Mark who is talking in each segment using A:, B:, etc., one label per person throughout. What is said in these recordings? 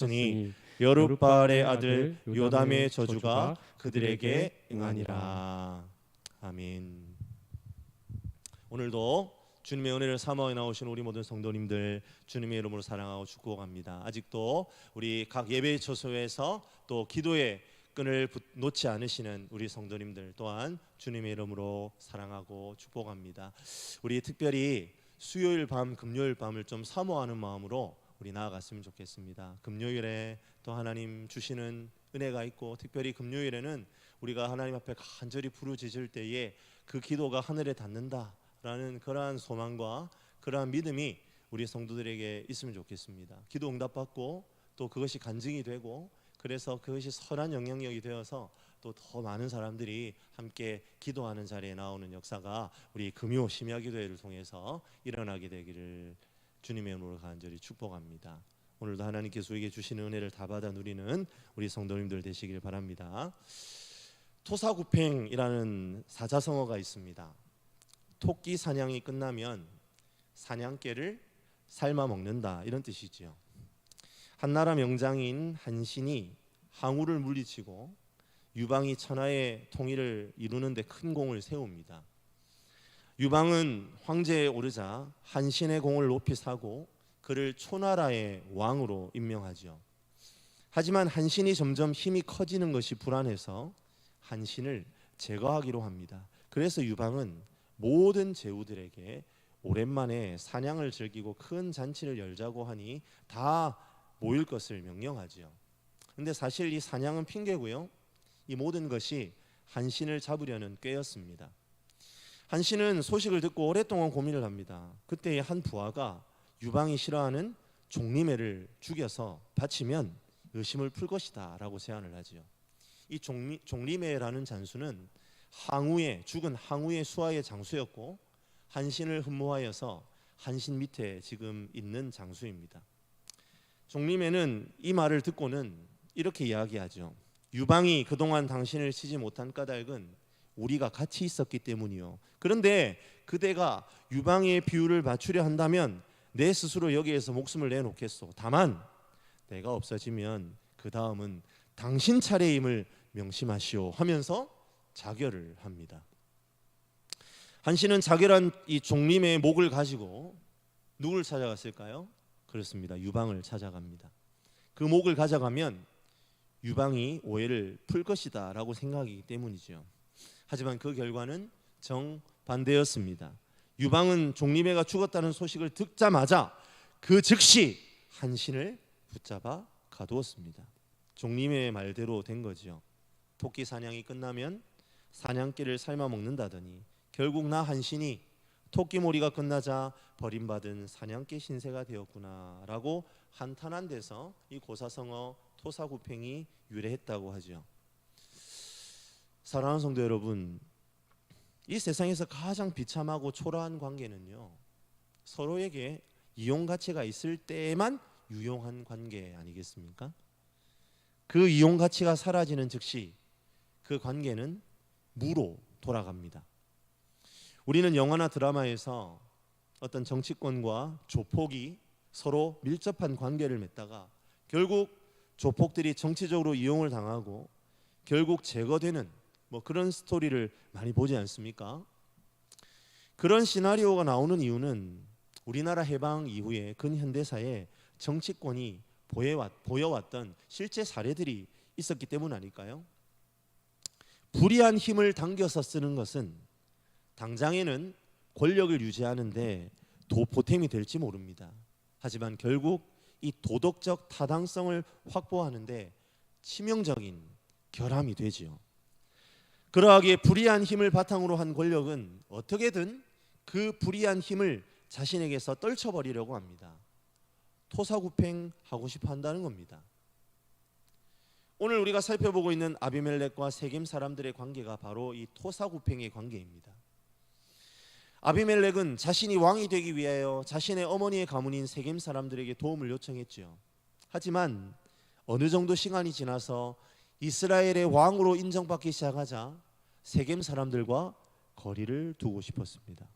A: 니 여룻바알의 아들 요담의 저주가 그들에게 응하니라. 아멘. 오늘도 주님의 은혜를 사모해 나오신 우리 모든 성도님들 주님의 이름으로 사랑하고 축복합니다. 아직도 우리 각 예배 처소에서 또 기도의 끈을 놓지 않으시는 우리 성도님들 또한 주님의 이름으로 사랑하고 축복합니다. 우리 특별히 수요일 밤, 금요일 밤을 좀 사모하는 마음으로 우리 나아갔으면 좋겠습니다. 금요일에 또 하나님 주시는 은혜가 있고, 특별히 금요일에는 우리가 하나님 앞에 간절히 부르짖을 때에 그 기도가 하늘에 닿는다라는 그러한 소망과 그러한 믿음이 우리 성도들에게 있으면 좋겠습니다. 기도 응답받고 또 그것이 간증이 되고, 그래서 그것이 선한 영향력이 되어서 또 더 많은 사람들이 함께 기도하는 자리에 나오는 역사가 우리 금요 심야기도회를 통해서 일어나게 되기를 주님의 이름으로 간절히 축복합니다. 오늘도 하나님께서 우리에게 주시는 은혜를 다 받아 누리는 우리 성도님들 되시길 바랍니다. 토사구팽이라는 사자성어가 있습니다. 토끼 사냥이 끝나면 사냥개를 삶아 먹는다, 이런 뜻이지요. 한나라 명장인 한신이 항우를 물리치고 유방이 천하의 통일을 이루는 데 큰 공을 세웁니다. 유방은 황제에 오르자 한신의 공을 높이 사고 그를 초나라의 왕으로 임명하죠. 하지만 한신이 점점 힘이 커지는 것이 불안해서 한신을 제거하기로 합니다. 그래서 유방은 모든 제후들에게 오랜만에 사냥을 즐기고 큰 잔치를 열자고 하니 다 모일 것을 명령하지요. 근데 사실 이 사냥은 핑계고요, 이 모든 것이 한신을 잡으려는 꾀였습니다. 한신은 소식을 듣고 오랫동안 고민을 합니다. 그때 한 부하가 유방이 싫어하는 종리매를 죽여서 바치면 의심을 풀 것이다 라고 제안을 하지요. 이 종리매라는 잔수는 죽은 항우의 수하의 장수였고, 한신을 흠모하여서 한신 밑에 지금 있는 장수입니다. 종리매는 이 말을 듣고는 이렇게 이야기하죠. 유방이 그동안 당신을 치지 못한 까닭은 우리가 같이 있었기 때문이요. 그런데 그대가 유방의 비유를 맞추려 한다면 내 스스로 여기에서 목숨을 내놓겠소. 다만 내가 없어지면 그 다음은 당신 차례임을 명심하시오 하면서 자결을 합니다. 한신은 자결한 이 종림의 목을 가지고 누굴 찾아갔을까요? 그렇습니다. 유방을 찾아갑니다. 그 목을 가져가면 유방이 오해를 풀 것이다 라고 생각이기 때문이죠. 하지만 그 결과는 정반대였습니다. 유방은 종리매가 죽었다는 소식을 듣자마자 그 즉시 한신을 붙잡아 가두었습니다. 종리매의 말대로 된 거죠. 토끼 사냥이 끝나면 사냥개를 삶아 먹는다더니 결국 나 한신이 토끼몰이가 끝나자 버림받은 사냥개 신세가 되었구나 라고 한탄한 데서 이 고사성어 토사구팽이 유래했다고 하죠. 사랑하는 성도 여러분, 이 세상에서 가장 비참하고 초라한 관계는요, 서로에게 이용 가치가 있을 때에만 유용한 관계 아니겠습니까? 그 이용 가치가 사라지는 즉시 그 관계는 무로 돌아갑니다. 우리는 영화나 드라마에서 어떤 정치권과 조폭이 서로 밀접한 관계를 맺다가 결국 조폭들이 정치적으로 이용을 당하고 결국 제거되는 그런 스토리를 많이 보지 않습니까? 그런 시나리오가 나오는 이유는 우리나라 해방 이후에 근현대사에 정치권이 보여왔던 실제 사례들이 있었기 때문 아닐까요? 불의한 힘을 당겨서 쓰는 것은 당장에는 권력을 유지하는데 보탬이 될지 모릅니다. 하지만 결국 이 도덕적 타당성을 확보하는데 치명적인 결함이 되지요. 그러하기에 불의한 힘을 바탕으로 한 권력은 어떻게든 그 불의한 힘을 자신에게서 떨쳐버리려고 합니다. 토사구팽하고 싶어 한다는 겁니다. 오늘 우리가 살펴보고 있는 아비멜렉과 세겜 사람들의 관계가 바로 이 토사구팽의 관계입니다. 아비멜렉은 자신이 왕이 되기 위하여 자신의 어머니의 가문인 세겜 사람들에게 도움을 요청했지요. 하지만 어느 정도 시간이 지나서 이스라엘의 왕으로 인정받기 시작하자 세겜 사람들과 거리를 두고 싶었습니다.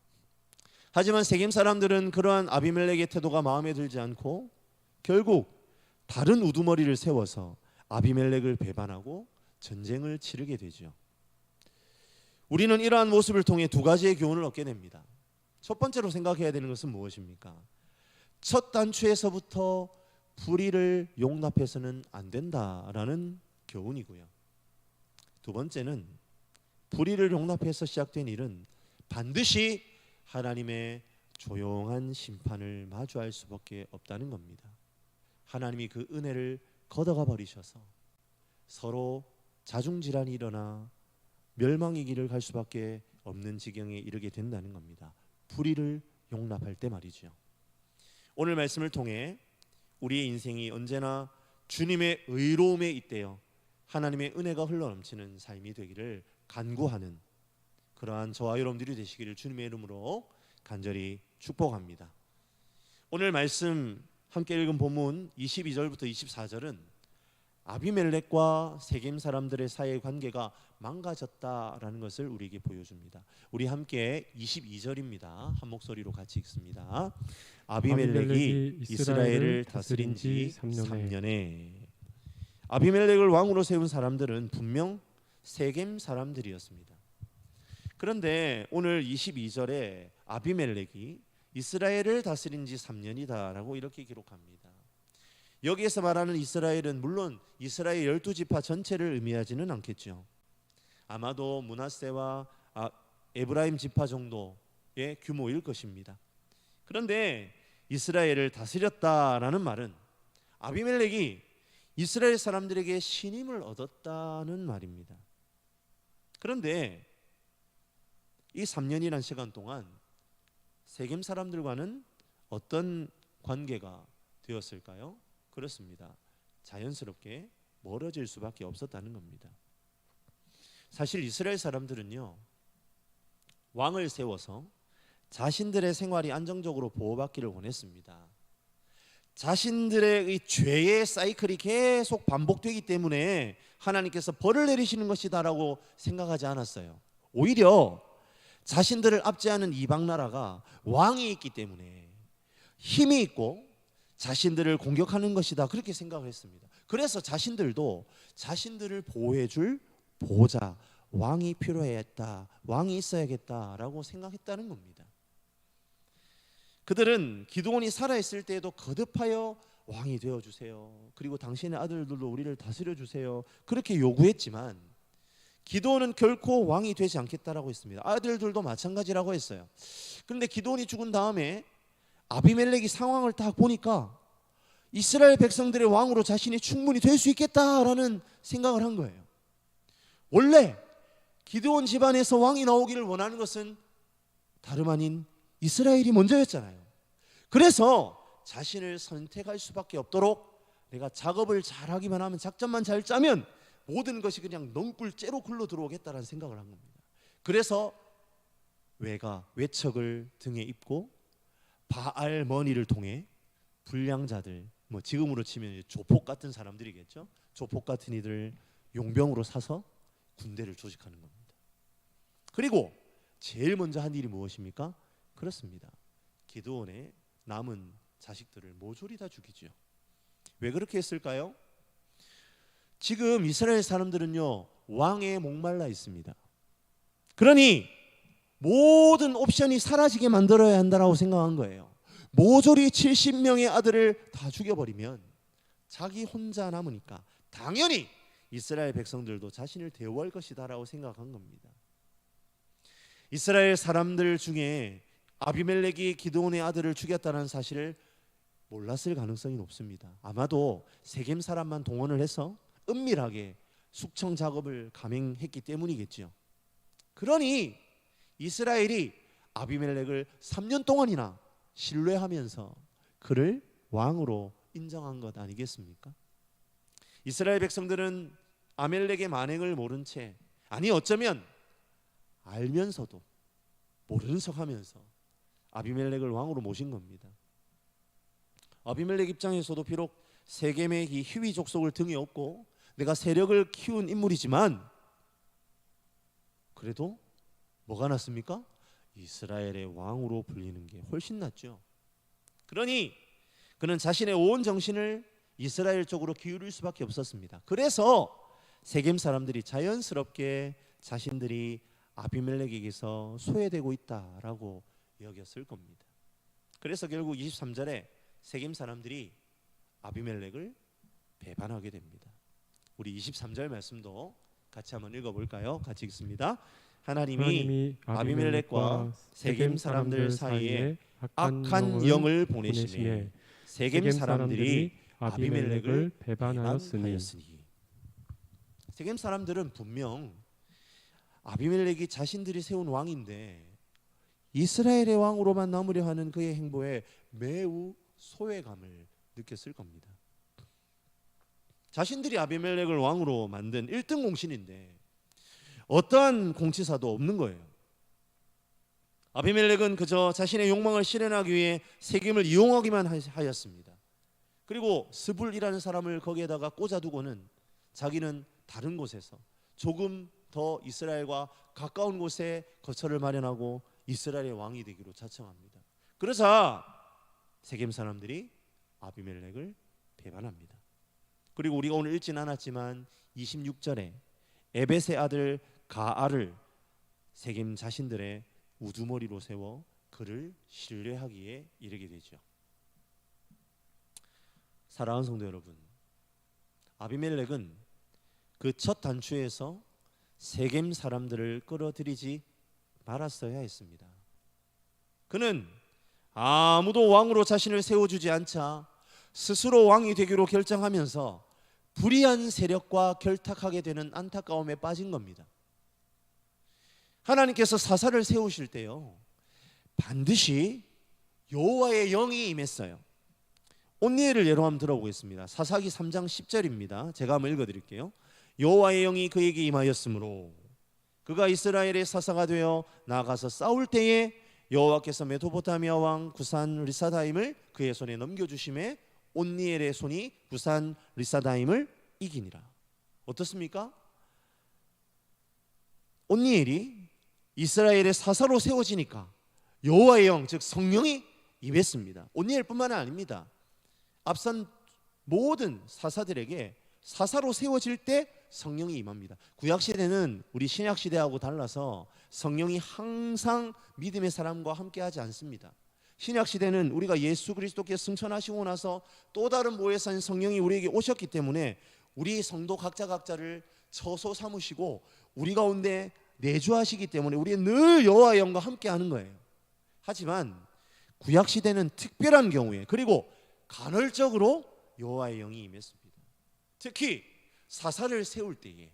A: 하지만 세겜 사람들은 그러한 아비멜렉의 태도가 마음에 들지 않고 결국 다른 우두머리를 세워서 아비멜렉을 배반하고 전쟁을 치르게 되죠. 우리는 이러한 모습을 통해 두 가지의 교훈을 얻게 됩니다. 첫 번째로 생각해야 되는 것은 무엇입니까? 첫 단추에서부터 불의를 용납해서는 안 된다라는 교훈이고요. 두 번째는 불의를 용납해서 시작된 일은 반드시 하나님의 조용한 심판을 마주할 수밖에 없다는 겁니다. 하나님이 그 은혜를 걷어가 버리셔서 서로 자중질환이 일어나 멸망의 길을 갈 수밖에 없는 지경에 이르게 된다는 겁니다. 불의를 용납할 때 말이죠. 오늘 말씀을 통해 우리의 인생이 언제나 주님의 의로움에 잇대어 하나님의 은혜가 흘러넘치는 삶이 되기를 간구하는 그러한 저와 여러분들이 되시기를 주님의 이름으로 간절히 축복합니다. 오늘 말씀 함께 읽은 본문 22절부터 24절은 아비멜렉과 세겜 사람들의 사이의 관계가 망가졌다라는 것을 우리에게 보여줍니다. 우리 함께 22절입니다. 한 목소리로 같이 읽습니다. 아비멜렉이 이스라엘을 다스린 지 3년에 아비멜렉을 왕으로 세운 사람들은 분명 세겜 사람들이었습니다. 그런데 오늘 22절에 아비멜렉이 이스라엘을 다스린 지 3년이다라고 이렇게 기록합니다. 여기에서 말하는 이스라엘은 물론 이스라엘 12지파 전체를 의미하지는 않겠죠. 아마도 므낫세와 에브라임 지파 정도의 규모일 것입니다. 그런데 이스라엘을 다스렸다라는 말은 아비멜렉이 이스라엘 사람들에게 신임을 얻었다는 말입니다. 그런데 이 3년이라는 시간 동안 세겜 사람들과는 어떤 관계가 되었을까요? 그렇습니다. 자연스럽게 멀어질 수밖에 없었다는 겁니다. 사실 이스라엘 사람들은요, 왕을 세워서 자신들의 생활이 안정적으로 보호받기를 원했습니다. 자신들의 이 죄의 사이클이 계속 반복되기 때문에 하나님께서 벌을 내리시는 것이다라고 생각하지 않았어요. 오히려 자신들을 압제하는 이방 나라가 왕이 있기 때문에 힘이 있고 자신들을 공격하는 것이다, 그렇게 생각을 했습니다. 그래서 자신들도 자신들을 보호해줄 보호자, 왕이 필요했다, 왕이 있어야겠다라고 생각했다는 겁니다. 그들은 기드온이 살아있을 때에도 거듭하여 왕이 되어주세요, 그리고 당신의 아들들도 우리를 다스려주세요, 그렇게 요구했지만 기드온은 결코 왕이 되지 않겠다라고 했습니다. 아들들도 마찬가지라고 했어요. 그런데 기드온이 죽은 다음에 아비멜렉이 상황을 딱 보니까 이스라엘 백성들의 왕으로 자신이 충분히 될 수 있겠다라는 생각을 한 거예요. 원래 기드온 집안에서 왕이 나오기를 원하는 것은 다름 아닌 이스라엘이 먼저였잖아요. 그래서 자신을 선택할 수밖에 없도록 내가 작업을 잘하기만 하면, 작전만 잘 짜면 모든 것이 그냥 넝굴째로 굴러 들어오겠다라는 생각을 한 겁니다. 그래서 외척을 등에 입고 바알머니를 통해 불량자들, 지금으로 치면 조폭 같은 사람들이겠죠. 조폭 같은 이들 용병으로 사서 군대를 조직하는 겁니다. 그리고 제일 먼저 한 일이 무엇입니까? 그렇습니다. 기드온의 남은 자식들을 모조리 다 죽이죠. 왜 그렇게 했을까요? 지금 이스라엘 사람들은요, 왕에 목말라 있습니다. 그러니 모든 옵션이 사라지게 만들어야 한다라고 생각한 거예요. 모조리 70명의 아들을 다 죽여버리면 자기 혼자 남으니까 당연히 이스라엘 백성들도 자신을 대우할 것이다라고 생각한 겁니다. 이스라엘 사람들 중에 아비멜렉이 기드온의 아들을 죽였다는 사실을 몰랐을 가능성이 높습니다. 아마도 세겜 사람만 동원을 해서 은밀하게 숙청 작업을 감행했기 때문이겠죠. 그러니 이스라엘이 아비멜렉을 3년 동안이나 신뢰하면서 그를 왕으로 인정한 것 아니겠습니까? 이스라엘 백성들은 아멜렉의 만행을 모른 채, 아니 어쩌면 알면서도 모르는 척하면서 아비멜렉을 왕으로 모신 겁니다. 아비멜렉 입장에서도 비록 세겜의 이 희위 족속을 등에 업고 내가 세력을 키운 인물이지만 그래도 뭐가 낫습니까? 이스라엘의 왕으로 불리는 게 훨씬 낫죠. 그러니 그는 자신의 온 정신을 이스라엘 쪽으로 기울일 수밖에 없었습니다. 그래서 세겜 사람들이 자연스럽게 자신들이 아비멜렉에게서 소외되고 있다라고 여겼을 겁니다. 그래서 결국 23절에 세겜 사람들이 아비멜렉을 배반하게 됩니다. 우리 23절 말씀도 같이 한번 읽어볼까요? 같이 읽습니다. 하나님이 아비멜렉과 세겜 사람들 사이에 악한 영을 보내시매 세겜 사람들이 아비멜렉을 배반하였으니. 세겜 사람들은 분명 아비멜렉이 자신들이 세운 왕인데 이스라엘의 왕으로만 남으려 하는 그의 행보에 매우 소외감을 느꼈을 겁니다. 자신들이 아비멜렉을 왕으로 만든 1등 공신인데 어떠한 공치사도 없는 거예요. 아비멜렉은 그저 자신의 욕망을 실현하기 위해 세겜을 이용하기만 하였습니다. 그리고 스불이라는 사람을 거기에다가 꽂아두고는 자기는 다른 곳에서 조금 더 이스라엘과 가까운 곳에 거처를 마련하고 이스라엘의 왕이 되기로 자청합니다. 그러자 세겜 사람들이 아비멜렉을 배반합니다. 그리고 우리가 오늘 읽진 않았지만 26절에 에벳의 아들 가알을 세겜 자신들의 우두머리로 세워 그를 신뢰하기에 이르게 되죠. 사랑하는 성도 여러분, 아비멜렉은 그 첫 단추에서 세겜 사람들을 끌어들이지 말았어야 했습니다. 그는 아무도 왕으로 자신을 세워주지 않자 스스로 왕이 되기로 결정하면서 불의한 세력과 결탁하게 되는 안타까움에 빠진 겁니다. 하나님께서 사사를 세우실 때요, 반드시 여호와의 영이 임했어요. 온니엘을 예로 한번 들어보겠습니다. 사사기 3장 10절입니다. 제가 한번 읽어드릴게요. 여호와의 영이 그에게 임하였으므로 그가 이스라엘의 사사가 되어 나가서 싸울 때에 여호와께서 메소포타미아 왕 구산 리사다임을 그의 손에 넘겨주심에 온니엘의 손이 구산 리사다임을 이기니라. 어떻습니까? 온니엘이 이스라엘의 사사로 세워지니까 여호와의 영, 즉 성령이 임했습니다. 온니엘뿐만 아닙니다. 앞선 모든 사사들에게 사사로 세워질 때 성령이 임합니다. 구약시대는 우리 신약시대하고 달라서 성령이 항상 믿음의 사람과 함께하지 않습니다. 신약시대는 우리가 예수 그리스도께 승천하시고 나서 또 다른 보혜사인 성령이 우리에게 오셨기 때문에 우리 성도 각자를 처소 삼으시고 우리 가운데 내주하시기 때문에 우리는 늘 여호와의 영과 함께하는 거예요. 하지만 구약시대는 특별한 경우에 그리고 간헐적으로 여호와의 영이 임했습니다. 특히 사사를 세울 때에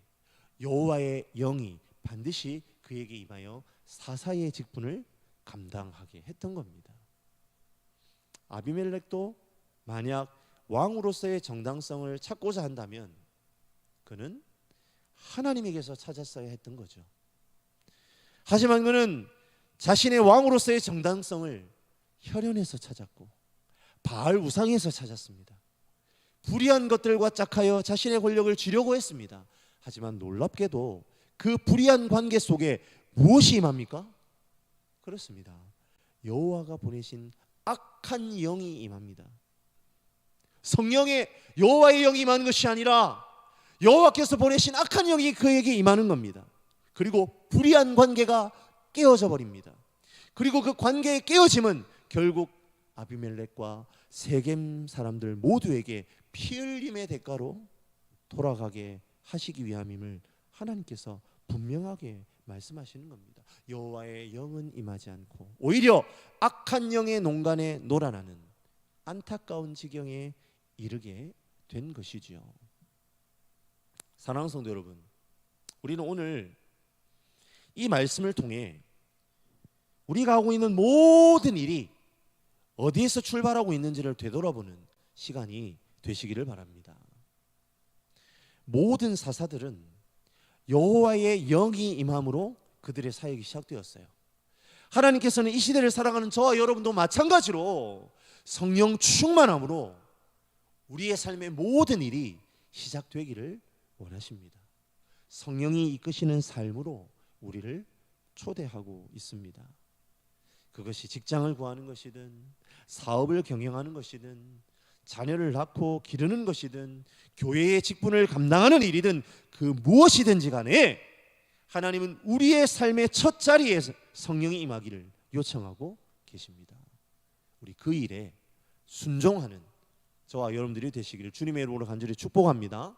A: 여호와의 영이 반드시 그에게 임하여 사사의 직분을 감당하게 했던 겁니다. 아비멜렉도 만약 왕으로서의 정당성을 찾고자 한다면 그는 하나님에게서 찾았어야 했던 거죠. 하지만 그는 자신의 왕으로서의 정당성을 혈연에서 찾았고 바알 우상에서 찾았습니다. 불의한 것들과 짝하여 자신의 권력을 쥐려고 했습니다. 하지만 놀랍게도 그 불의한 관계 속에 무엇이 임합니까? 그렇습니다. 여호와가 보내신 악한 영이 임합니다. 성령의 여호와의 영이 임하는 것이 아니라 여호와께서 보내신 악한 영이 그에게 임하는 겁니다. 그리고 불의한 관계가 깨어져 버립니다. 그리고 그 관계의 깨어짐은 결국 아비멜렉과 세겜 사람들 모두에게 피 흘림의 대가로 돌아가게 하시기 위함임을 하나님께서 분명하게 말씀하시는 겁니다. 여호와의 영은 임하지 않고 오히려 악한 영의 농간에 놀아나는 안타까운 지경에 이르게 된 것이지요. 사랑하는 성도 여러분, 우리는 오늘 이 말씀을 통해 우리가 하고 있는 모든 일이 어디에서 출발하고 있는지를 되돌아보는 시간이 되시기를 바랍니다. 모든 사사들은 여호와의 영이 임함으로 그들의 사역이 시작되었어요. 하나님께서는 이 시대를 살아가는 저와 여러분도 마찬가지로 성령 충만함으로 우리의 삶의 모든 일이 시작되기를 원하십니다. 성령이 이끄시는 삶으로 우리를 초대하고 있습니다. 그것이 직장을 구하는 것이든 사업을 경영하는 것이든 자녀를 낳고 기르는 것이든 교회의 직분을 감당하는 일이든 그 무엇이든지 간에 하나님은 우리의 삶의 첫 자리에 성령이 임하기를 요청하고 계십니다. 우리 그 일에 순종하는 저와 여러분들이 되시기를 주님의 이름으로 간절히 축복합니다.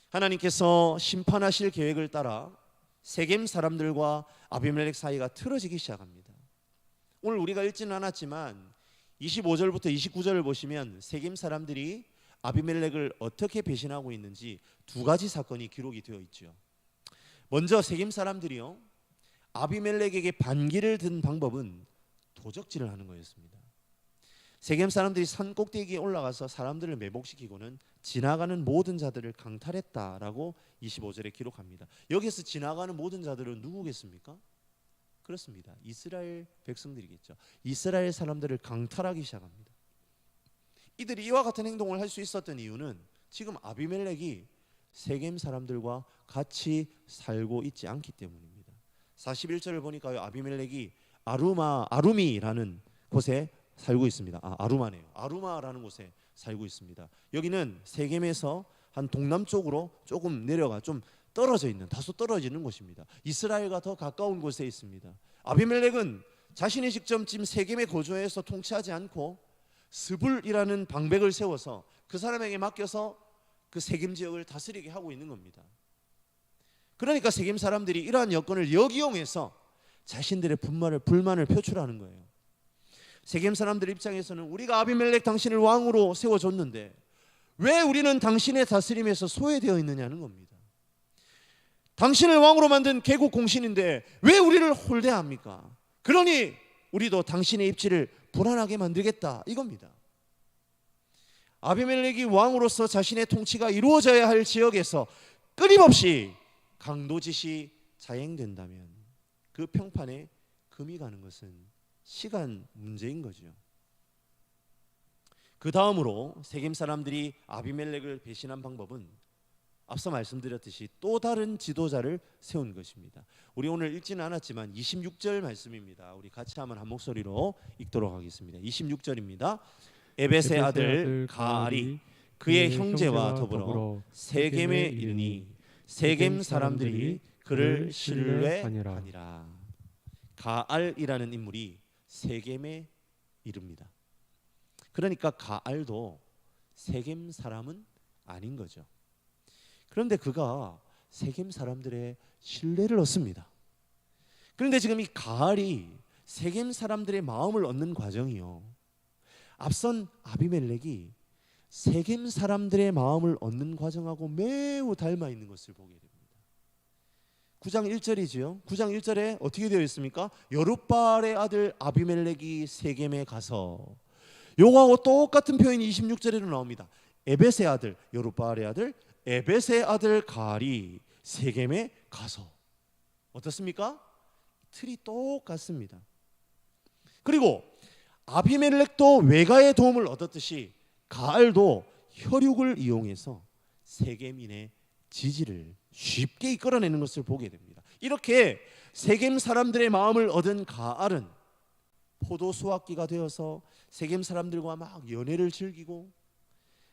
A: 하나님께서 심판하실 계획을 따라 세겜 사람들과 아비멜렉 사이가 틀어지기 시작합니다. 오늘 우리가 읽지는 않았지만 25절부터 29절을 보시면 세겜 사람들이 아비멜렉을 어떻게 배신하고 있는지 두 가지 사건이 기록이 되어 있죠. 먼저 세겜 사람들이요, 아비멜렉에게 반기를 든 방법은 도적질을 하는 거였습니다. 세겜 사람들이 산 꼭대기에 올라가서 사람들을 매복시키고는 지나가는 모든 자들을 강탈했다라고 25절에 기록합니다. 여기서 지나가는 모든 자들은 누구겠습니까? 그렇습니다. 이스라엘 백성들이겠죠. 이스라엘 사람들을 강탈하기 시작합니다. 이들이 이와 같은 행동을 할 수 있었던 이유는 지금 아비멜렉이 세겜 사람들과 같이 살고 있지 않기 때문입니다. 41절을 보니까요, 아비멜렉이 아루미라는 곳에 살고 있습니다. 아루마네요. 아루마라는 곳에 살고 있습니다. 여기는 세겜에서 한 동남쪽으로 조금 내려가 좀 떨어져 있는, 다소 떨어지는 곳입니다. 이스라엘과 더 가까운 곳에 있습니다. 아비멜렉은 자신이 직접 지금 세겜에 거주해서 통치하지 않고 스불이라는 방백을 세워서 그 사람에게 맡겨서 그 세겜 지역을 다스리게 하고 있는 겁니다. 그러니까 세겜 사람들이 이러한 여건을 역이용해서 자신들의 불만을 표출하는 거예요. 세겜 사람들 입장에서는 우리가 아비멜렉 당신을 왕으로 세워줬는데 왜 우리는 당신의 다스림에서 소외되어 있느냐는 겁니다. 당신을 왕으로 만든 개국 공신인데 왜 우리를 홀대합니까? 그러니 우리도 당신의 입지를 불안하게 만들겠다, 이겁니다. 아비멜렉이 왕으로서 자신의 통치가 이루어져야 할 지역에서 끊임없이 강도짓이 자행된다면 그 평판에 금이 가는 것은 시간 문제인 거죠. 그 다음으로 세겜 사람들이 아비멜렉을 배신한 방법은 앞서 말씀드렸듯이 또 다른 지도자를 세운 것입니다. 우리 오늘 읽지는 않았지만 26절 말씀입니다. 우리 같이 한번 한 목소리로 읽도록 하겠습니다. 26절입니다. 에벳의 아들 가알이 그의 형제와 더불어 세겜에 이르니 세겜 사람들이 그를 신뢰하니라. 가알이라는 인물이 세겜에 이릅니다. 그러니까 가알도 세겜 사람은 아닌 거죠. 그런데 그가 세겜 사람들의 신뢰를 얻습니다. 그런데 지금 이 가알이 세겜 사람들의 마음을 얻는 과정이요, 앞선 아비멜렉이 세겜 사람들의 마음을 얻는 과정하고 매우 닮아 있는 것을 보게 됩니다. 9장 1절이지요. 9장 1절에 어떻게 되어 있습니까? 여룻바알의 아들 아비멜렉이 세겜에 가서, 요거하고 똑같은 표현이 26절에도 나옵니다. 에벳의 아들, 여룻바알의 아들 에벳의 아들 가알이 세겜에 가서. 어떻습니까? 틀이 똑같습니다. 그리고 아비멜렉도 외가의 도움을 얻었듯이 가알도 혈육을 이용해서 세겜인의 지지를 쉽게 이끌어내는 것을 보게 됩니다. 이렇게 세겜 사람들의 마음을 얻은 가알은 포도 수확기가 되어서 세겜 사람들과 막 연애를 즐기고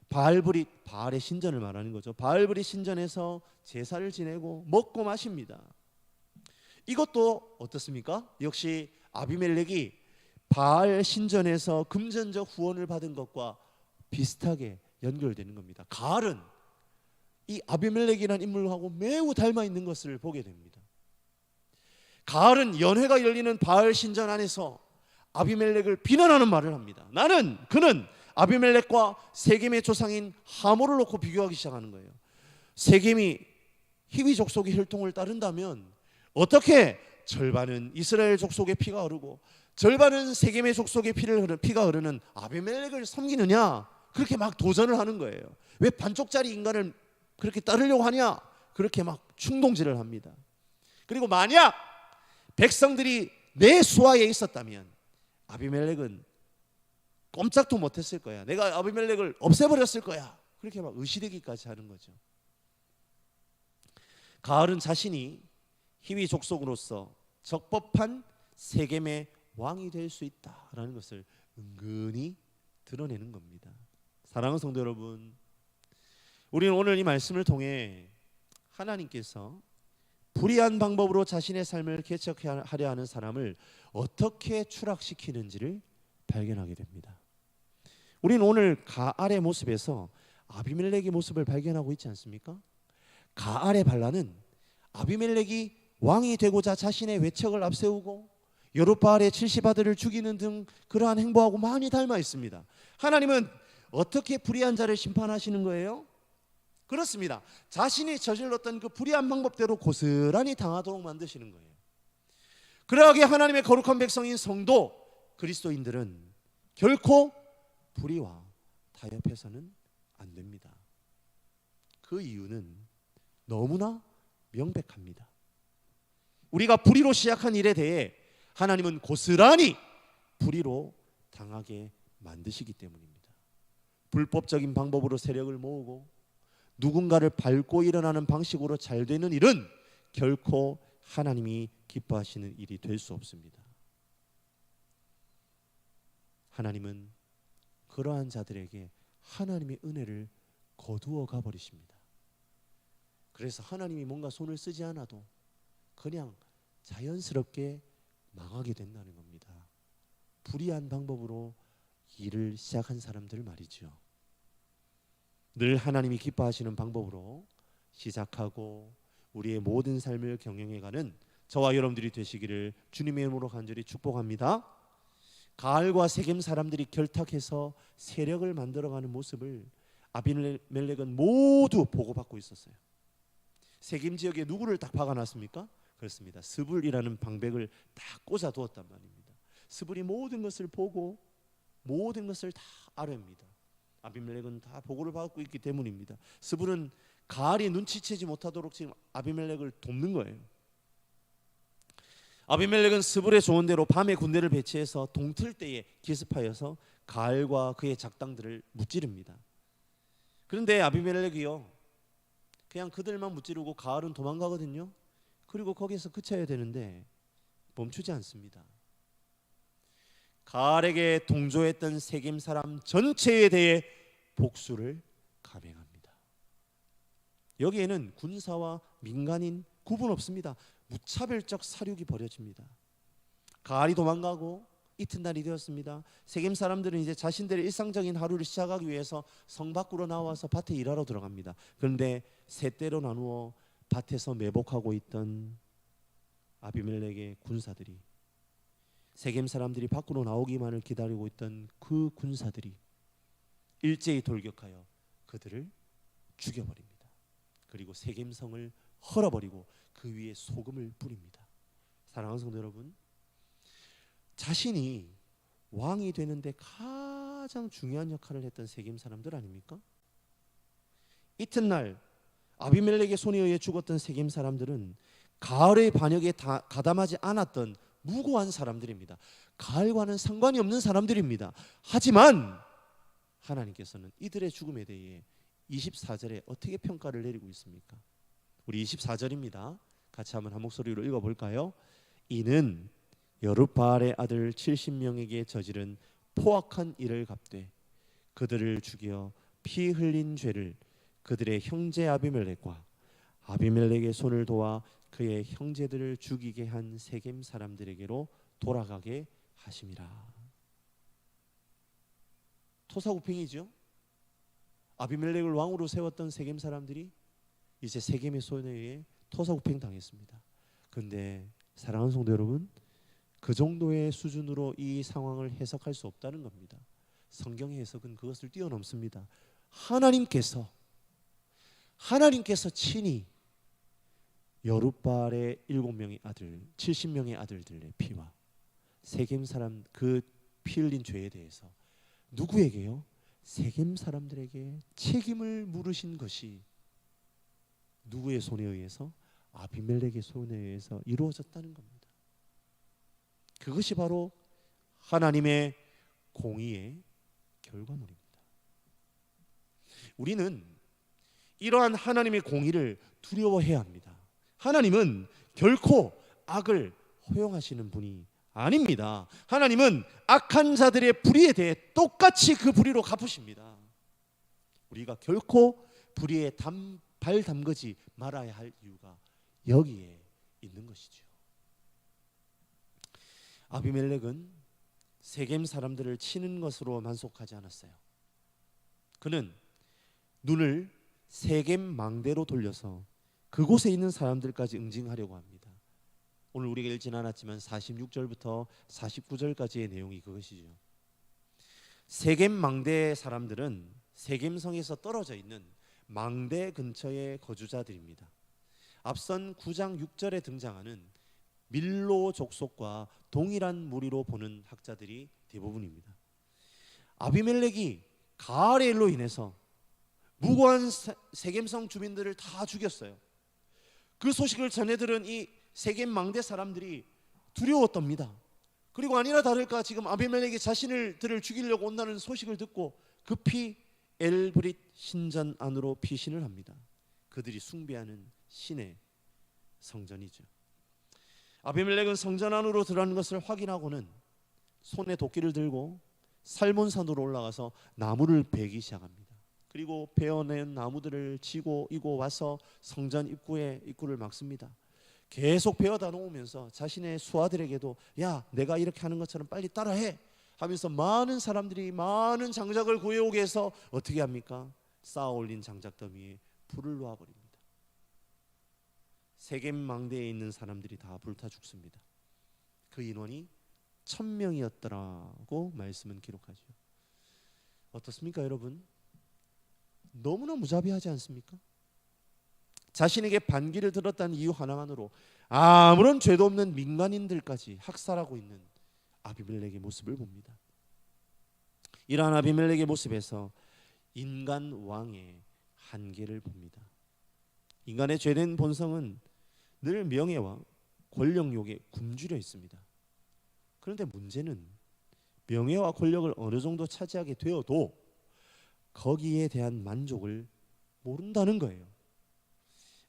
A: 바알브릿, 바알의 신전을 말하는 거죠. 바알브릿 신전에서 제사를 지내고 먹고 마십니다. 이것도 어떻습니까? 역시 아비멜렉이 바알 신전에서 금전적 후원을 받은 것과 비슷하게 연결되는 겁니다. 가알은 이 아비멜렉이라는 인물하고 매우 닮아 있는 것을 보게 됩니다. 가알은 연회가 열리는 바알 신전 안에서 아비멜렉을 비난하는 말을 합니다. 그는 아비멜렉과 세겜의 조상인 하모를 놓고 비교하기 시작하는 거예요. 세겜이 히위 족속의 혈통을 따른다면 어떻게 절반은 이스라엘 족속의 피가 흐르고 절반은 세겜의 족속의 피가 흐르는 아비멜렉을 섬기느냐, 그렇게 막 도전을 하는 거예요. 왜 반쪽짜리 인간을 그렇게 따르려고 하냐, 그렇게 막 충동질을 합니다. 그리고 만약 백성들이 내 수하에 있었다면 아비멜렉은 꼼짝도 못했을 거야. 내가 아비멜렉을 없애버렸을 거야. 그렇게 막 의시되기까지 하는 거죠. 가알은 자신이 히위 족속으로서 적법한 세겜의 왕이 될 수 있다라는 것을 은근히 드러내는 겁니다. 사랑하는 성도 여러분, 우리는 오늘 이 말씀을 통해 하나님께서 불의한 방법으로 자신의 삶을 개척하려 하는 사람을 어떻게 추락시키는지를 발견하게 됩니다. 우리는 오늘 가알의 모습에서 아비멜렉의 모습을 발견하고 있지 않습니까? 가알의 반란은 아비멜렉이 왕이 되고자 자신의 외척을 앞세우고 여룻바알의 70아들을 죽이는 등 그러한 행보하고 많이 닮아 있습니다. 하나님은 어떻게 불의한 자를 심판하시는 거예요? 그렇습니다. 자신이 저질렀던 그 불의한 방법대로 고스란히 당하도록 만드시는 거예요. 그러하게 하나님의 거룩한 백성인 성도 그리스도인들은 결코 불의와 타협해서는 안 됩니다. 그 이유는 너무나 명백합니다. 우리가 불의로 시작한 일에 대해 하나님은 고스란히 불의로 당하게 만드시기 때문입니다. 불법적인 방법으로 세력을 모으고 누군가를 밟고 일어나는 방식으로 잘 되는 일은 결코 하나님이 기뻐하시는 일이 될 수 없습니다. 하나님은 그러한 자들에게 하나님의 은혜를 거두어 가버리십니다. 그래서 하나님이 뭔가 손을 쓰지 않아도 그냥 자연스럽게 망하게 된다는 겁니다. 불의한 방법으로 일을 시작한 사람들 말이죠. 늘 하나님이 기뻐하시는 방법으로 시작하고 우리의 모든 삶을 경영해가는 저와 여러분들이 되시기를 주님의 이름으로 간절히 축복합니다. 가알과 세겜 사람들이 결탁해서 세력을 만들어가는 모습을 아비멜렉은 모두 보고받고 있었어요. 세겜 지역에 누구를 딱 박아놨습니까? 그렇습니다. 스불이라는 방백을 딱 꽂아두었단 말입니다. 스불이 모든 것을 보고 모든 것을 다 알아냅니다. 아비멜렉은 다 보고를 받고 있기 때문입니다. 스불은 가알이 눈치채지 못하도록 지금 아비멜렉을 돕는 거예요. 아비멜렉은 스불의 조언대로 밤에 군대를 배치해서 동틀 때에 기습하여서 가알과 그의 작당들을 무찌릅니다. 그런데 아비멜렉이요, 그냥 그들만 무찌르고 가알은 도망가거든요. 그리고 거기서 그쳐야 되는데 멈추지 않습니다. 가알에게 동조했던 세겜 사람 전체에 대해 복수를 감행합니다. 여기에는 군사와 민간인 구분 없습니다. 무차별적 사륙이 벌어집니다. 가알이 도망가고 이튿날이 되었습니다. 세겜 사람들은 이제 자신들의 일상적인 하루를 시작하기 위해서 성 밖으로 나와서 밭에 일하러 들어갑니다. 그런데 세 대로 나누어 밭에서 매복하고 있던 아비멜렉의 군사들이, 세겜 사람들이 밖으로 나오기만을 기다리고 있던 그 군사들이 일제히 돌격하여 그들을 죽여버립니다. 그리고 세겜성을 헐어버리고 그 위에 소금을 뿌립니다. 사랑하는 성도 여러분, 자신이 왕이 되는데 가장 중요한 역할을 했던 세겜 사람들 아닙니까? 이튿날 아비멜렉의 손에 의해 죽었던 세겜 사람들은 가알의 반역에 가담하지 않았던 무고한 사람들입니다. 가알과는 상관이 없는 사람들입니다. 하지만 하나님께서는 이들의 죽음에 대해 24절에 어떻게 평가를 내리고 있습니까? 우리 24절입니다. 같이 한번 한 목소리로 읽어볼까요? 이는 여룻바알의 아들 70명에게 저지른 포악한 일을 갚되 그들을 죽여 피 흘린 죄를 그들의 형제 아비멜렉과 아비멜렉의 손을 도와 그의 형제들을 죽이게 한 세겜 사람들에게로 돌아가게 하심이라. 토사구팽이죠. 아비멜렉을 왕으로 세웠던 세겜 사람들이 이제 세겜의 손에 의해 토사구팽 당했습니다. 그런데 사랑하는 성도 여러분, 그 정도의 수준으로 이 상황을 해석할 수 없다는 겁니다. 성경의 해석은 그것을 뛰어넘습니다. 하나님께서 친히 여룻바알의 7명의 아들, 70명의 아들들의 피와 세겜 사람 그 피 흘린 죄에 대해서 누구에게요? 세겜 사람들에게 책임을 물으신 것이 누구의 손에 의해서? 아비멜렉의 손에 의해서 이루어졌다는 겁니다. 그것이 바로 하나님의 공의의 결과물입니다. 우리는 이러한 하나님의 공의를 두려워해야 합니다. 하나님은 결코 악을 허용하시는 분이 아닙니다. 하나님은 악한 자들의 불의에 대해 똑같이 그 불의로 갚으십니다. 우리가 결코 불의에 발 담그지 말아야 할 이유가 여기에 있는 것이죠. 아비멜렉은 세겜 사람들을 치는 것으로 만족하지 않았어요. 그는 눈을 세겜 망대로 돌려서 그곳에 있는 사람들까지 응징하려고 합니다. 오늘 우리가 읽진 않았지만 46절부터 49절까지의 내용이 그것이죠. 세겜 망대의 사람들은 세겜성에서 떨어져 있는 망대 근처의 거주자들입니다. 앞선 9장 6절에 등장하는 밀로 족속과 동일한 무리로 보는 학자들이 대부분입니다. 아비멜렉이 가알의 일로 인해서 무고한 세겜성 주민들을 다 죽였어요. 그 소식을 전해들은 이 세겜 망대 사람들이 두려웠답니다. 그리고 아니나 다를까 지금 아비멜렉이 자신들을 죽이려고 온다는 소식을 듣고 급히 엘브릿 신전 안으로 피신을 합니다. 그들이 숭배하는 신의 성전이죠. 아비멜렉은 성전 안으로 들어가는 것을 확인하고는 손에 도끼를 들고 살몬산으로 올라가서 나무를 베기 시작합니다. 그리고 베어낸 나무들을 치고 이고 와서 성전 입구를 막습니다. 계속 베어다 놓으면서 자신의 수하들에게도 야, 내가 이렇게 하는 것처럼 빨리 따라해 하면서 많은 사람들이 많은 장작을 구해오게 해서 어떻게 합니까? 쌓아 올린 장작 더미에 불을 놓아버립니다. 세겜 망대에 있는 사람들이 다 불타 죽습니다. 그 인원이 1000명이었더라고 말씀은 기록하죠. 어떻습니까 여러분? 너무나 무자비하지 않습니까? 자신에게 반기를 들었다는 이유 하나만으로 아무런 죄도 없는 민간인들까지 학살하고 있는 아비멜렉의 모습을 봅니다. 이러한 아비멜렉의 모습에서 인간 왕의 한계를 봅니다. 인간의 죄된 본성은 늘 명예와 권력욕에 굶주려 있습니다. 그런데 문제는 명예와 권력을 어느 정도 차지하게 되어도 거기에 대한 만족을 모른다는 거예요.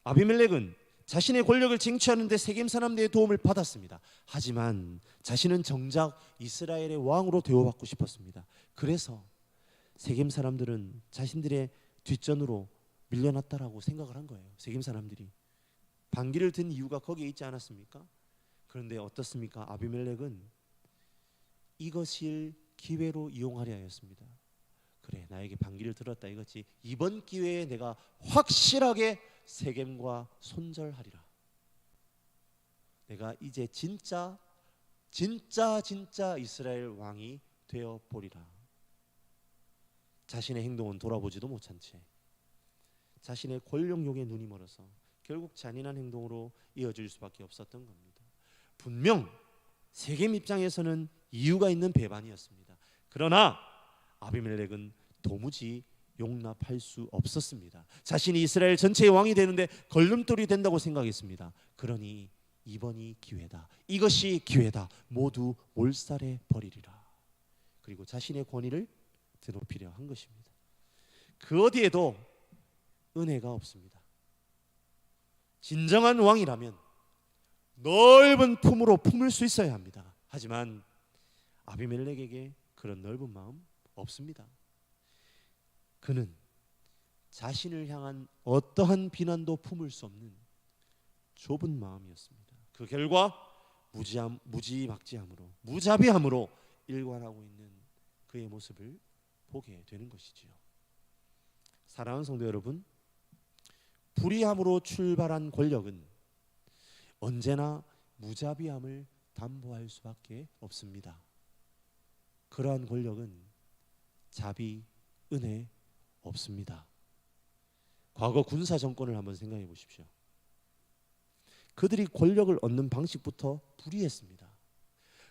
A: 아비멜렉은 자신의 권력을 쟁취하는 데 세겜 사람들의 도움을 받았습니다. 하지만 자신은 정작 이스라엘의 왕으로 대우받고 싶었습니다. 그래서 세겜 사람들은 자신들의 뒷전으로 밀려났다라고 생각을 한 거예요. 세겜 사람들이 반기를 든 이유가 거기에 있지 않았습니까? 그런데 어떻습니까? 아비멜렉은 이것을 기회로 이용하려 하였습니다. 그래, 나에게 반기를 들었다 이거지. 이번 기회에 내가 확실하게 세겜과 손절하리라. 내가 이제 진짜 이스라엘 왕이 되어 보리라. 자신의 행동은 돌아보지도 못한 채 자신의 권력욕에 눈이 멀어서 결국 잔인한 행동으로 이어질 수밖에 없었던 겁니다. 분명 세겜 입장에서는 이유가 있는 배반이었습니다. 그러나 아비멜렉은 도무지 용납할 수 없었습니다. 자신이 이스라엘 전체의 왕이 되는데 걸림돌이 된다고 생각했습니다. 그러니 이번이 기회다. 이것이 기회다. 모두 몰살해 버리리라. 그리고 자신의 권위를 드높이려 한 것입니다. 그 어디에도 은혜가 없습니다. 진정한 왕이라면 넓은 품으로 품을 수 있어야 합니다. 하지만 아비멜렉에게 그런 넓은 마음 없습니다. 그는 자신을 향한 어떠한 비난도 품을 수 없는 좁은 마음이었습니다. 그 결과 무지막지함으로 무자비함으로 일관하고 있는 그의 모습을 보게 되는 것이지요. 사랑하는 성도 여러분, 불의함으로 출발한 권력은 언제나 무자비함을 담보할 수밖에 없습니다. 그러한 권력은 자비, 은혜 없습니다. 과거 군사 정권을 한번 생각해 보십시오. 그들이 권력을 얻는 방식부터 불의했습니다.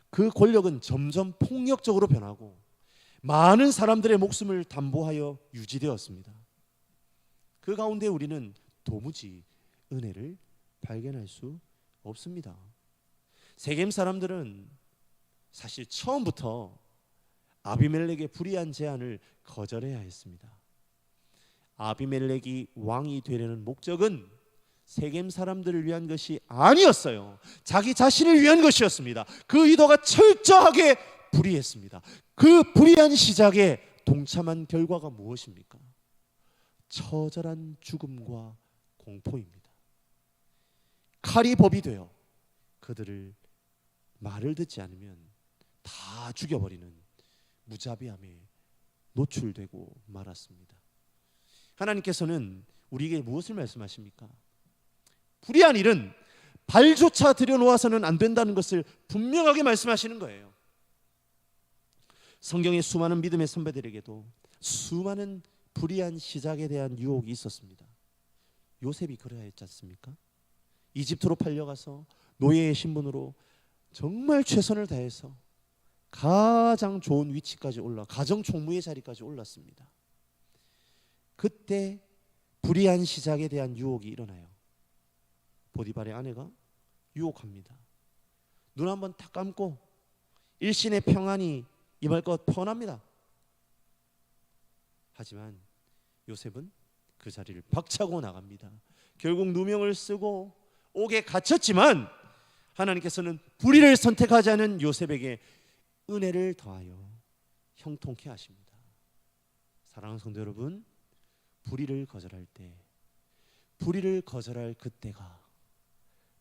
A: 그 권력은 점점 폭력적으로 변하고 많은 사람들의 목숨을 담보하여 유지되었습니다. 그 가운데 우리는 도무지 은혜를 발견할 수 없습니다. 세겜 사람들은 사실 처음부터 아비멜렉의 불의한 제안을 거절해야 했습니다. 아비멜렉이 왕이 되려는 목적은 세겜 사람들을 위한 것이 아니었어요. 자기 자신을 위한 것이었습니다. 그 의도가 철저하게 불의했습니다. 그 불의한 시작에 동참한 결과가 무엇입니까? 처절한 죽음과 공포입니다. 칼이 법이 되어 그들을 말을 듣지 않으면 다 죽여버리는 무자비함에 노출되고 말았습니다. 하나님께서는 우리에게 무엇을 말씀하십니까? 불의한 일은 발조차 들여놓아서는 안 된다는 것을 분명하게 말씀하시는 거예요. 성경의 수많은 믿음의 선배들에게도 수많은 불의한 시작에 대한 유혹이 있었습니다. 요셉이 그래야 했지 않습니까? 이집트로 팔려가서 노예의 신분으로 정말 최선을 다해서 가장 좋은 위치까지 올라 가정 총무의 자리까지 올랐습니다. 그때 불의한 시작에 대한 유혹이 일어나요. 보디발의 아내가 유혹합니다. 눈 한번 탁 감고 일신의 평안이 임할 것 뻔합니다. 하지만 요셉은 그 자리를 박차고 나갑니다. 결국 누명을 쓰고 옥에 갇혔지만 하나님께서는 불의를 선택하지 않은 요셉에게 은혜를 더하여 형통케 하십니다. 사랑하는 성도 여러분, 불의를 거절할 때, 불의를 거절할 그때가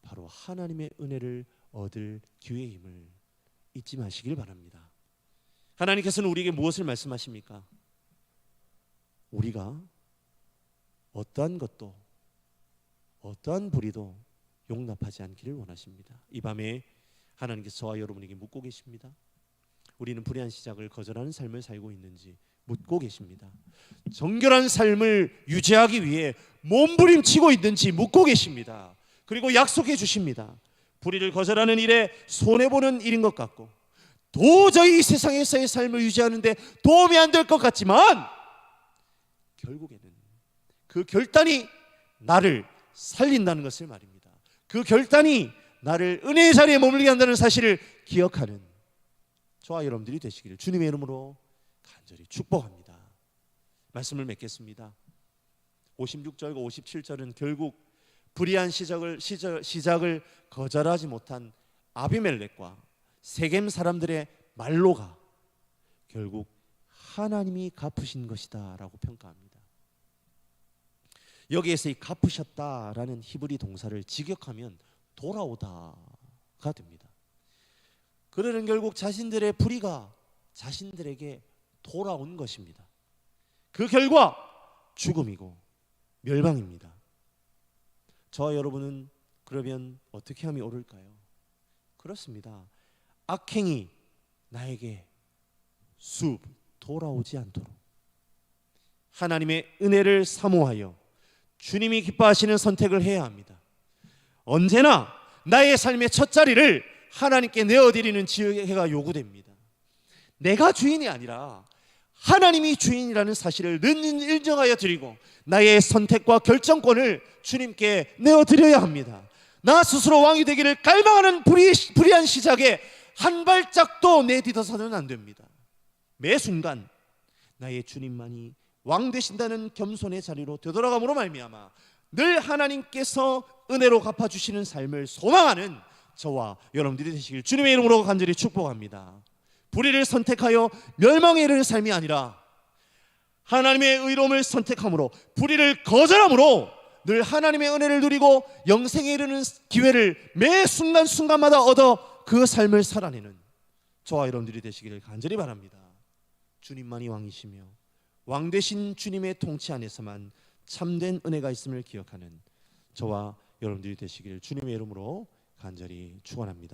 A: 바로 하나님의 은혜를 얻을 기회임을 잊지 마시길 바랍니다. 하나님께서는 우리에게 무엇을 말씀하십니까? 우리가 어떠한 것도 어떠한 불의도 용납하지 않기를 원하십니다. 이 밤에 하나님께서 저와 여러분에게 묻고 계십니다. 우리는 불의한 시작을 거절하는 삶을 살고 있는지 묻고 계십니다. 정결한 삶을 유지하기 위해 몸부림치고 있는지 묻고 계십니다. 그리고 약속해 주십니다. 불의를 거절하는 일에 손해보는 일인 것 같고 도저히 이 세상에서의 삶을 유지하는데 도움이 안 될 것 같지만 결국에는 그 결단이 나를 살린다는 것을 말입니다. 그 결단이 나를 은혜의 자리에 머물게 한다는 사실을 기억하는 저와 여러분들이 되시기를 주님의 이름으로 간절히 축복합니다. 말씀을 맺겠습니다. 56절과 57절은 결국 불의한 시작을 거절하지 못한 아비멜렉과 세겜 사람들의 말로가 결국 하나님이 갚으신 것이다 라고 평가합니다. 여기에서 이 갚으셨다라는 히브리 동사를 직역하면 돌아오다가 됩니다. 그들은 결국 자신들의 불의가 자신들에게 돌아온 것입니다. 그 결과 죽음이고 멸망입니다. 저와 여러분은 그러면 어떻게 하면 옳을까요? 그렇습니다. 악행이 나에게 쑥 돌아오지 않도록 하나님의 은혜를 사모하여 주님이 기뻐하시는 선택을 해야 합니다. 언제나 나의 삶의 첫 자리를 하나님께 내어드리는 지혜가 요구됩니다. 내가 주인이 아니라 하나님이 주인이라는 사실을 늘 인정하여 드리고 나의 선택과 결정권을 주님께 내어드려야 합니다. 나 스스로 왕이 되기를 갈망하는 불의한 시작에 한 발짝도 내딛어서는 안 됩니다. 매 순간 나의 주님만이 왕 되신다는 겸손의 자리로 되돌아감으로 말미암아 늘 하나님께서 은혜로 갚아주시는 삶을 소망하는 저와 여러분들이 되시길 주님의 이름으로 간절히 축복합니다. 불의를 선택하여 멸망에 이르는 삶이 아니라 하나님의 의로움을 선택함으로 불의를 거절함으로 늘 하나님의 은혜를 누리고 영생에 이르는 기회를 매 순간순간마다 얻어 그 삶을 살아내는 저와 여러분들이 되시기를 간절히 바랍니다. 주님만이 왕이시며 왕 되신 주님의 통치 안에서만 참된 은혜가 있음을 기억하는 저와 여러분들이 되시기를 주님의 이름으로 간절히 축원합니다.